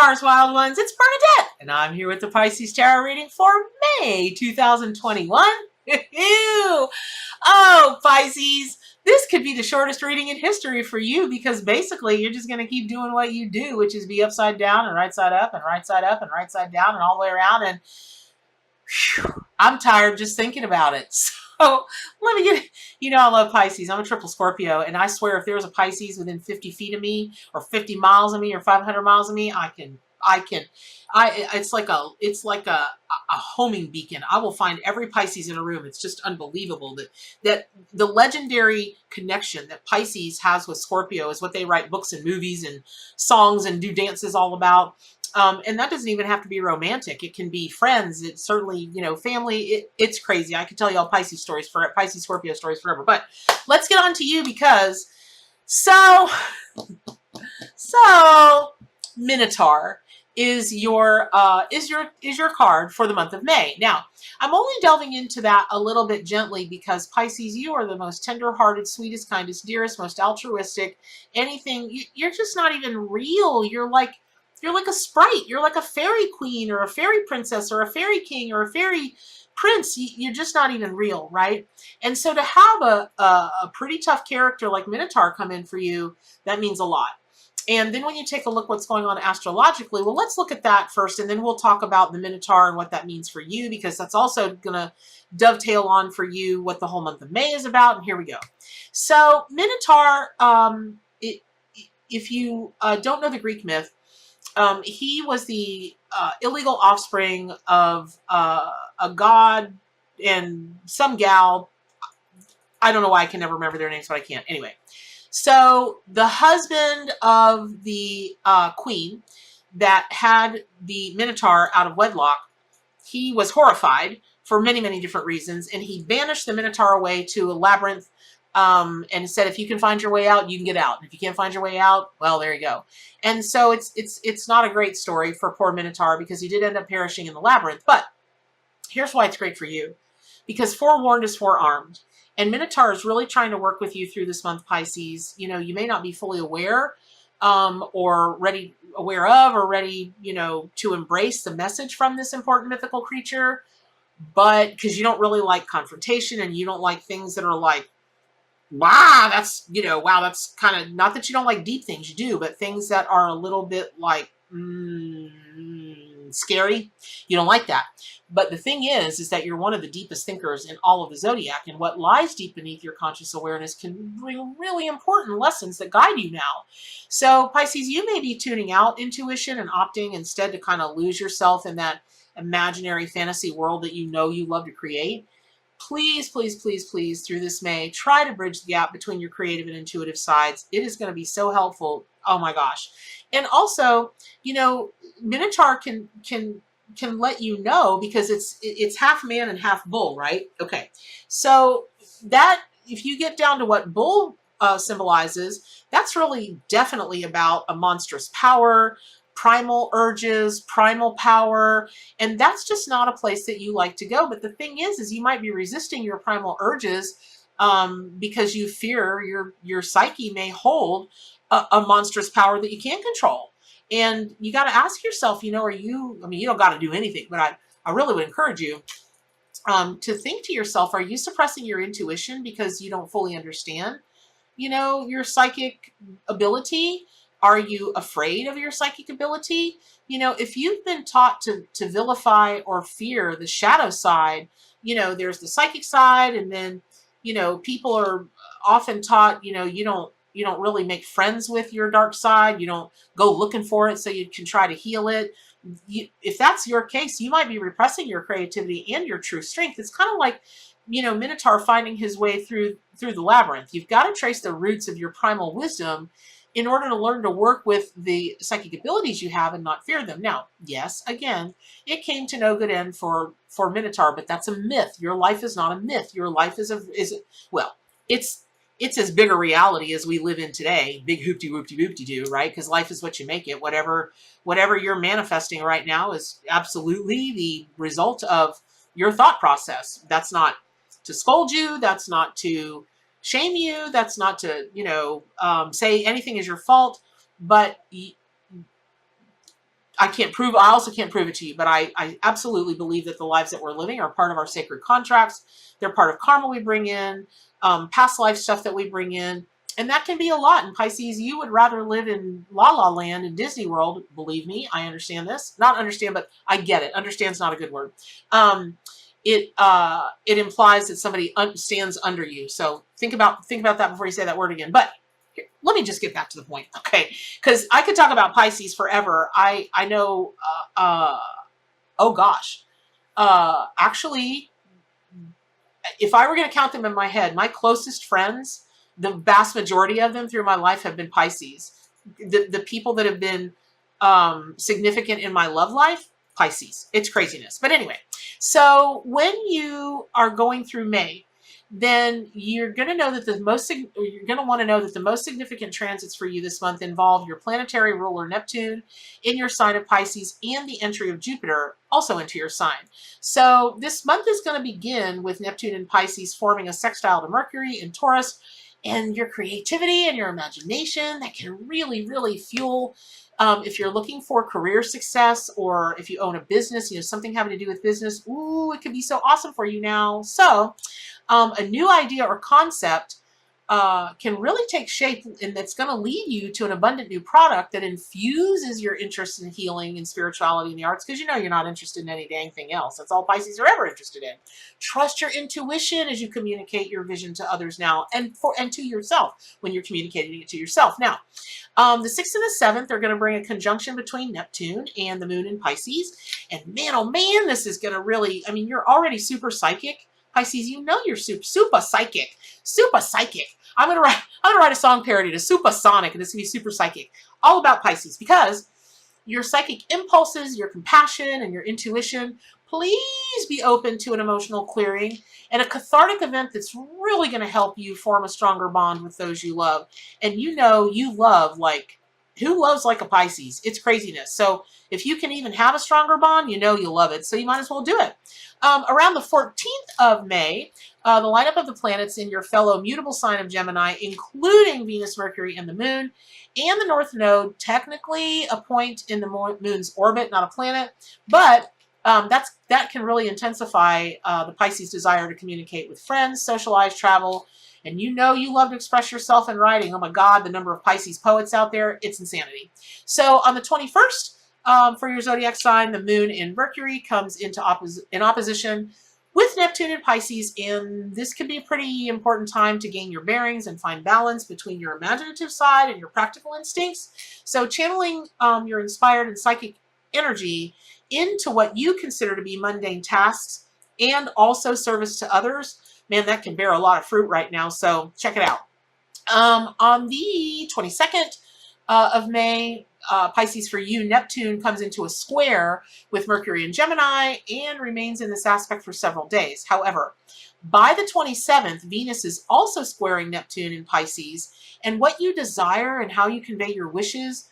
Stars, Wild Ones. It's Bernadette, and I'm here with the Pisces Tarot reading for May 2021. Oh, Pisces, this could be the shortest reading in history for you because basically you're just going to keep doing what you do, which is be upside down and right side up and right side up and right side down and all the way around. And whew, I'm tired just thinking about it. So let me get, I love Pisces. I'm a triple Scorpio, and I swear if there was a Pisces within 50 feet of me or 50 miles of me or 500 miles of me, it's like a homing beacon. I will find every Pisces in a room. It's just unbelievable that the legendary connection that Pisces has with Scorpio is what they write books and movies and songs and do dances all about. And that doesn't even have to be romantic. It can be friends. It's certainly, family. It's crazy. I could tell you all Pisces Scorpio stories forever. But let's get on to you because so Minotaur is your card for the month of May. Now, I'm only delving into that a little bit gently because Pisces, you are the most tender-hearted, sweetest, kindest, dearest, most altruistic. You're just not even real. You're like a sprite. You're like a fairy queen or a fairy princess or a fairy king or a fairy prince. You're just not even real, right? And so to have a pretty tough character like Minotaur come in for you, that means a lot. And then when you take a look what's going on astrologically, well, let's look at that first, and then we'll talk about the Minotaur and what that means for you, because that's also going to dovetail on for you what the whole month of May is about. And here we go. So Minotaur, if you don't know the Greek myth, he was the illegal offspring of a god and some gal. I don't know why I can never remember their names, but I can't. Anyway, so the husband of the queen that had the Minotaur out of wedlock, he was horrified for many, many different reasons, and he banished the Minotaur away to a labyrinth and said, if you can find your way out, you can get out. And if you can't find your way out, well, there you go. And so it's not a great story for poor Minotaur because he did end up perishing in the labyrinth. But here's why it's great for you. Because forewarned is forearmed. And Minotaur is really trying to work with you through this month, Pisces. You may not be fully aware or aware of or ready, to embrace the message from this important mythical creature. But because you don't really like confrontation and you don't like things that are like, wow, that's kind of, not that you don't like deep things, you do, but things that are a little bit like scary, you don't like that. But the thing is that you're one of the deepest thinkers in all of the zodiac, and what lies deep beneath your conscious awareness can bring really important lessons that guide you now. So Pisces, you may be tuning out intuition and opting instead to kind of lose yourself in that imaginary fantasy world that you love to create. Please, please, please, please, through this May, try to bridge the gap between your creative and intuitive sides. It is going to be so helpful. Oh my gosh. And also, Minotaur can let you know, because it's half man and half bull, right? Okay. So that, if you get down to what bull symbolizes, that's really definitely about a monstrous power, primal urges, primal power, and that's just not a place that you like to go. But the thing is you might be resisting your primal urges because you fear your psyche may hold a monstrous power that you can't control. And you got to ask yourself, you don't got to do anything, but I really would encourage you to think to yourself, are you suppressing your intuition because you don't fully understand, your psychic ability? Are you afraid of your psychic ability? If you've been taught to vilify or fear the shadow side, there's the psychic side, and then, people are often taught, you don't really make friends with your dark side. You don't go looking for it so you can try to heal it. If that's your case, you might be repressing your creativity and your true strength. It's kind of like, Minotaur finding his way through the labyrinth. You've got to trace the roots of your primal wisdom in order to learn to work with the psychic abilities you have and not fear them. Now, yes, again, it came to no good end for Minotaur, but that's a myth. Your life is not a myth. Your life it's as big a reality as we live in today. Big hoopty-whoopty-whoopty-doo, right? Because life is what you make it. Whatever you're manifesting right now is absolutely the result of your thought process. That's not to scold you. That's not to shame you. That's not to, say anything is your fault. But I also can't prove it to you, but I absolutely believe that the lives that we're living are part of our sacred contracts. They're part of karma we bring in, past life stuff that we bring in. And that can be a lot. In Pisces, you would rather live in La La Land in Disney World. Believe me, I understand this. Not understand, but I get it. Understand's not a good word. It implies that somebody stands under you. So think about that before you say that word again. But here, let me just get back to the point, okay? Because I could talk about Pisces forever. I know. Oh gosh, actually, if I were going to count them in my head, my closest friends, the vast majority of them through my life have been Pisces. The people that have been significant in my love life, Pisces. It's craziness. But anyway, so when you are going through May, then you're going to know that you're going to want to know that the most significant transits for you this month involve your planetary ruler Neptune in your sign of Pisces and the entry of Jupiter also into your sign. So this month is going to begin with Neptune in Pisces forming a sextile to Mercury in Taurus, and your creativity and your imagination that can really, really fuel. If you're looking for career success, or if you own a business, something having to do with business, ooh, it could be so awesome for you now. So a new idea or concept can really take shape, and that's going to lead you to an abundant new product that infuses your interest in healing and spirituality and the arts, because you're not interested in any dang thing else. That's all Pisces are ever interested in. Trust your intuition as you communicate your vision to others now, and to yourself when you're communicating it to yourself. Now, the 6th and the 7th are going to bring a conjunction between Neptune and the moon in Pisces. And man, oh man, this is going to really, you're already super psychic. Pisces, you're super psychic. Super psychic. I'm gonna write a song parody to Supersonic, and it's gonna be super psychic, all about Pisces, because your psychic impulses, your compassion, and your intuition. Please be open to an emotional clearing and a cathartic event that's really going to help you form a stronger bond with those you love. And you love, like, who loves like a Pisces? It's craziness. So if you can even have a stronger bond, you'll love it. So you might as well do it. Around the 14th of May, the lineup of the planets in your fellow mutable sign of Gemini, including Venus, Mercury, and the Moon, and the North Node, technically a point in the Moon's orbit, not a planet, but that can really intensify the Pisces' desire to communicate with friends, socialize, travel, and you love to express yourself in writing. Oh my God, the number of Pisces poets out there, it's insanity. So on the 21st, for your zodiac sign, the moon in Mercury comes into opposition with Neptune in Pisces, and this can be a pretty important time to gain your bearings and find balance between your imaginative side and your practical instincts. So channeling your inspired and psychic energy into what you consider to be mundane tasks and also service to others, man, that can bear a lot of fruit right now. So check it out. On the 22nd of May, Pisces, for you, Neptune comes into a square with Mercury in Gemini and remains in this aspect for several days. However, by the 27th, Venus is also squaring Neptune in Pisces, and what you desire and how you convey your wishes,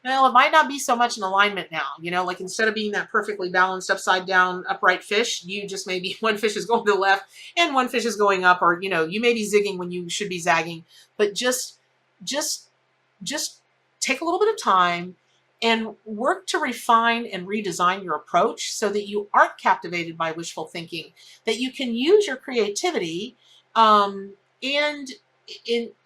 well, it might not be so much in alignment now. Like instead of being that perfectly balanced upside down upright fish, you just maybe one fish is going to the left and one fish is going up, or you may be zigging when you should be zagging. But just take a little bit of time and work to refine and redesign your approach so that you aren't captivated by wishful thinking, that you can use your creativity and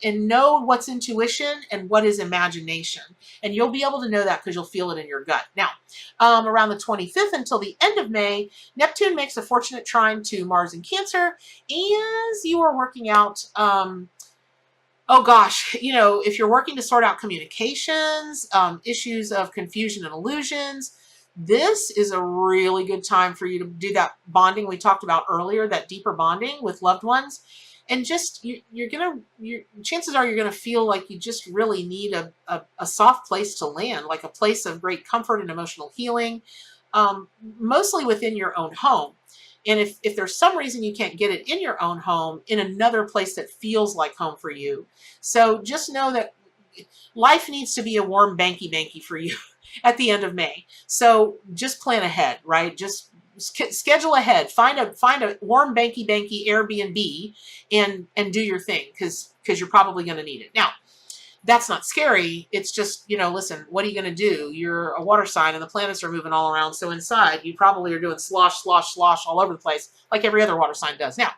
know what's intuition and what is imagination. And you'll be able to know that because you'll feel it in your gut. Now, around the 25th until the end of May, Neptune makes a fortunate trine to Mars in Cancer as you are working out, oh gosh, if you're working to sort out communications, issues of confusion and illusions, this is a really good time for you to do that bonding we talked about earlier, that deeper bonding with loved ones. And just, chances are you're going to feel like you just really need a soft place to land, like a place of great comfort and emotional healing, mostly within your own home. And if there's some reason you can't get it in your own home, in another place that feels like home for you. So just know that life needs to be a warm banky for you at the end of May. So just plan ahead, right? Just schedule ahead. Find a warm banky Airbnb and do your thing, because you're probably going to need it. Now, that's not scary. It's just, you know, listen, what are you going to do? You're a water sign and the planets are moving all around. So inside, you probably are doing slosh, slosh, slosh all over the place, like every other water sign does. Now,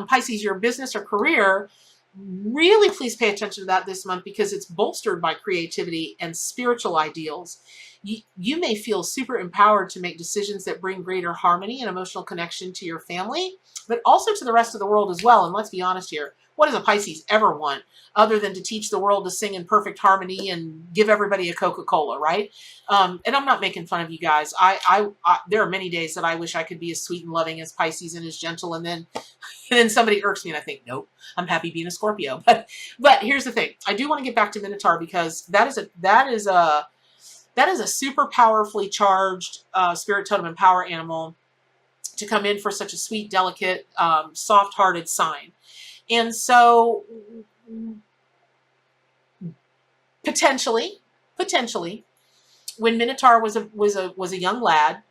Pisces, your business or career, really please pay attention to that this month, because it's bolstered by creativity and spiritual ideals. You may feel super empowered to make decisions that bring greater harmony and emotional connection to your family, but also to the rest of the world as well. And let's be honest here, what does a Pisces ever want other than to teach the world to sing in perfect harmony and give everybody a Coca-Cola, right? And I'm not making fun of you guys. There are many days that I wish I could be as sweet and loving as Pisces and as gentle, and then somebody irks me and I think, nope, I'm happy being a Scorpio. But here's the thing. I do want to get back to Minotaur, because that is a super powerfully charged spirit totem and power animal to come in for such a sweet, delicate, soft-hearted sign. And so potentially, when Minotaur was a young lad,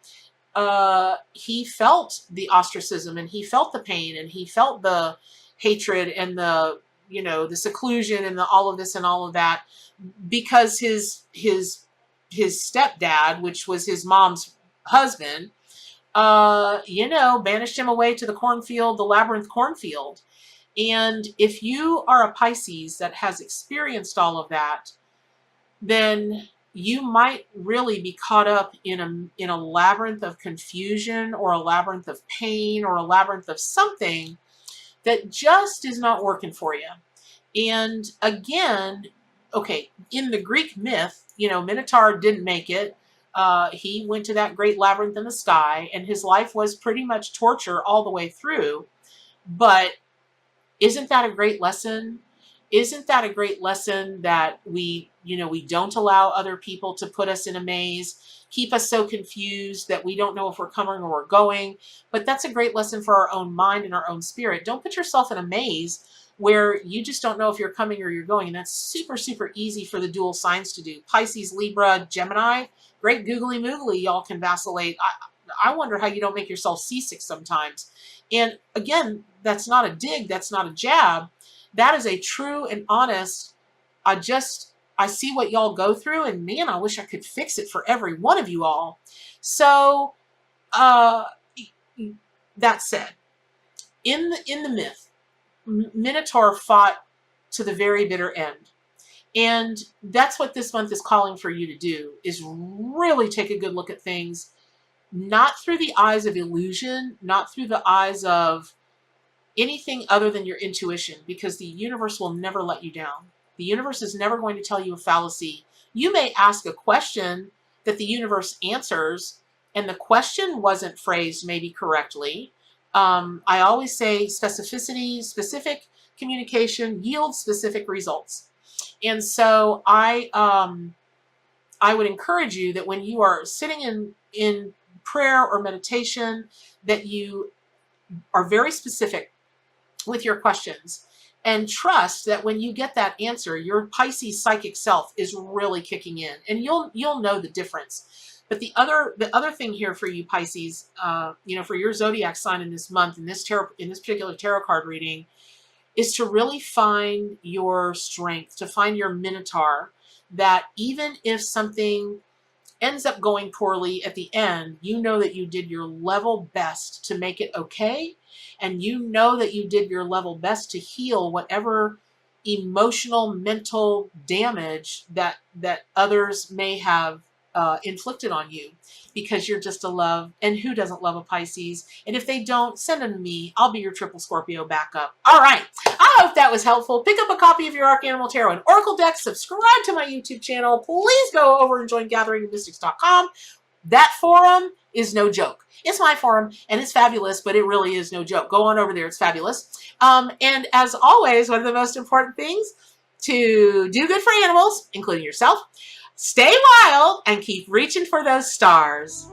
he felt the ostracism, and he felt the pain, and he felt the hatred, and the, you know, the seclusion, and the all of this and all of that, because his stepdad, which was his mom's husband, you know, banished him away to the cornfield, the Labyrinth cornfield. And if you are a Pisces that has experienced all of that, then you might really be caught up in a labyrinth of confusion, or a labyrinth of pain, or a labyrinth of something that just is not working for you. And again, okay, in the Greek myth, you know, Minotaur didn't make it. He went to that great labyrinth in the sky, and his life was pretty much torture all the way through. But isn't that a great lesson? Isn't that a great lesson that we don't allow other people to put us in a maze, keep us so confused that we don't know if we're coming or we're going? But that's a great lesson for our own mind and our own spirit. Don't put yourself in a maze where you just don't know if you're coming or you're going. And that's super, super easy for the dual signs to do. Pisces, Libra, Gemini, great googly moogly, y'all can vacillate. I wonder how you don't make yourself seasick sometimes. And again, that's not a dig, that's not a jab. That is a true and honest, I see what y'all go through, and man, I wish I could fix it for every one of you all. So, that said, in the myth, Minotaur fought to the very bitter end. And that's what this month is calling for you to do, is really take a good look at things, not through the eyes of illusion, not through the eyes of anything other than your intuition, because the universe will never let you down. The universe is never going to tell you a fallacy. You may ask a question that the universe answers, and the question wasn't phrased maybe correctly. I always say specificity, specific communication yields specific results. And so I would encourage you that when you are sitting in prayer or meditation, that you are very specific with your questions, and trust that when you get that answer, your Pisces psychic self is really kicking in, and you'll know the difference. But the other thing here for you Pisces, for your zodiac sign in this month, in this particular tarot card reading, is to really find your strength, to find your Minotaur, that even if something ends up going poorly at the end, you know that you did your level best to make it okay, and you know that you did your level best to heal whatever emotional, mental damage that others may have inflicted on you, because you're just a love. And who doesn't love a Pisces? And if they don't, send them to me. I'll be your triple Scorpio backup. All right. I hope that was helpful. Pick up a copy of your Arcanimal Tarot and Oracle deck. Subscribe to my YouTube channel. Please go over and join gatheringofmystics.com. That forum is no joke. It's my forum, and it's fabulous, but it really is no joke. Go on over there. It's fabulous. And as always, one of the most important things, to do good for animals, including yourself, stay wild, and keep reaching for those stars.